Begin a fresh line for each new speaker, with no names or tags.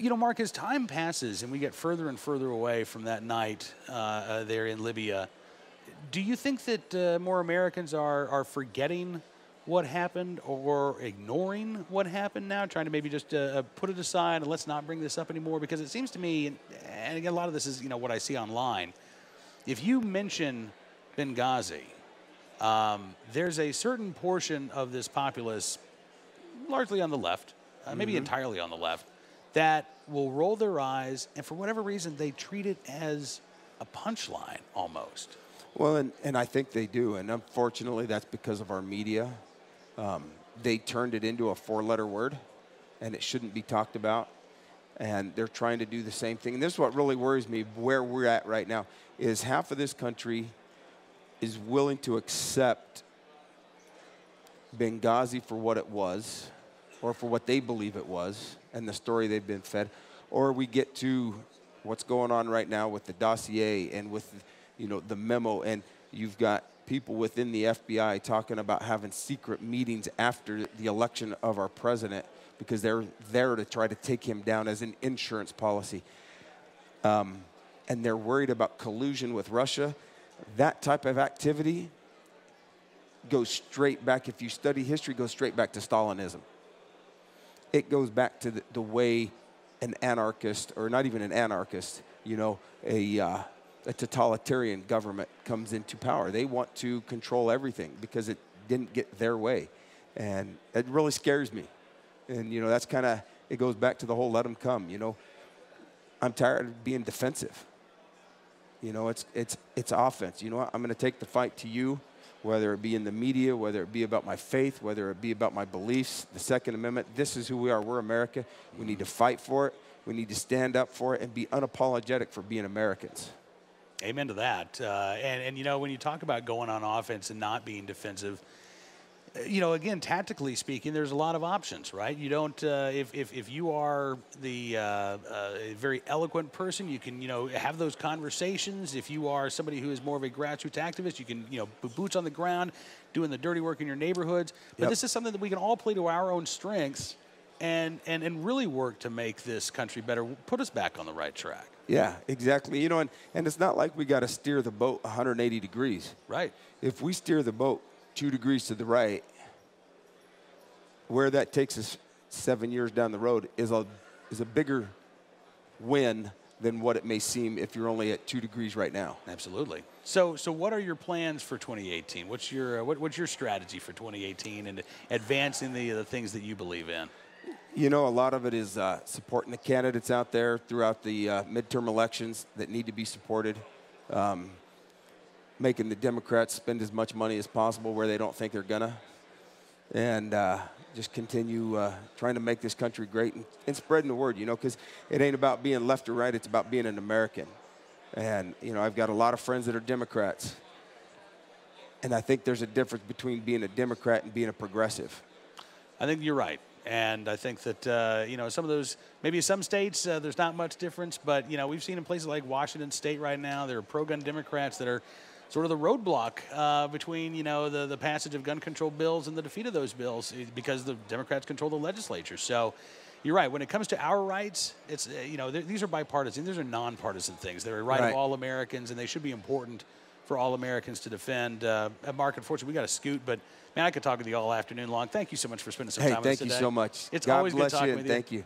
Mark, as time passes and we get further and further away from that night there in Libya, do you think that more Americans are forgetting what happened or ignoring what happened now, trying to maybe just put it aside and let's not bring this up anymore? Because it seems to me, and again, a lot of this is what I see online, if you mention Benghazi, there's a certain portion of this populace, largely on the left, maybe entirely on the left, that will roll their eyes, and for whatever reason, they treat it as a punchline almost.
Well, and I think they do, and unfortunately, that's because of our media. They turned it into a four-letter word, and it shouldn't be talked about, and they're trying to do the same thing. And this is what really worries me, where we're at right now, is half of this country is willing to accept Benghazi for what it was, or for what they believe it was, and the story they've been fed, or we get to what's going on right now with the dossier and with, the memo, and you've got people within the FBI talking about having secret meetings after the election of our president because they're there to try to take him down as an insurance policy. And they're worried about collusion with Russia. That type of activity goes straight back, if you study history, goes straight back to Stalinism. It goes back to the way an anarchist, or not even an anarchist, a totalitarian government comes into power. They want to control everything because it didn't get their way. And it really scares me. And, that's kind of, it goes back to the whole let them come, I'm tired of being defensive. It's offense. You know what? I'm going to take the fight to you, whether it be in the media, whether it be about my faith, whether it be about my beliefs, the Second Amendment. This is who we are. We're America. We need to fight for it. We need to stand up for it and be unapologetic for being Americans.
Amen to that. And when you talk about going on offense and not being defensive, again, tactically speaking, there's a lot of options, right? You don't, if you are a very eloquent person, you can, have those conversations. If you are somebody who is more of a grassroots activist, you can, boots on the ground, doing the dirty work in your neighborhoods. But this is something that we can all play to our own strengths and really work to make this country better, put us back on the right track.
Yeah, exactly. And it's not like we got to steer the boat 180 degrees.
Right.
If we steer the boat 2 degrees to the right, where that takes us 7 years down the road is a bigger win than what it may seem if you're only at 2 degrees right now.
Absolutely. So what are your plans for 2018? What's your strategy for 2018 and advancing the things that you believe in?
A lot of it is supporting the candidates out there throughout the midterm elections that need to be supported. Making the Democrats spend as much money as possible where they don't think they're gonna, and just continue trying to make this country great and spreading the word, because it ain't about being left or right, it's about being an American. And, I've got a lot of friends that are Democrats, and I think there's a difference between being a Democrat and being a progressive.
I think you're right. And I think that, some of those, maybe some states, there's not much difference, but, we've seen in places like Washington State right now, there are pro-gun Democrats that are sort of the roadblock between, the passage of gun control bills and the defeat of those bills because the Democrats control the legislature. So you're right. When it comes to our rights, it's, these are bipartisan. These are nonpartisan things. They're a right of all Americans, and they should be important for all Americans to defend. Mark, unfortunately, we got to scoot, but, man, I could talk with you all afternoon long. Thank you so much for spending some time with us today.
Thank you so much.
It's
God
always good
bless
talking
you,
with
and
you.
thank you.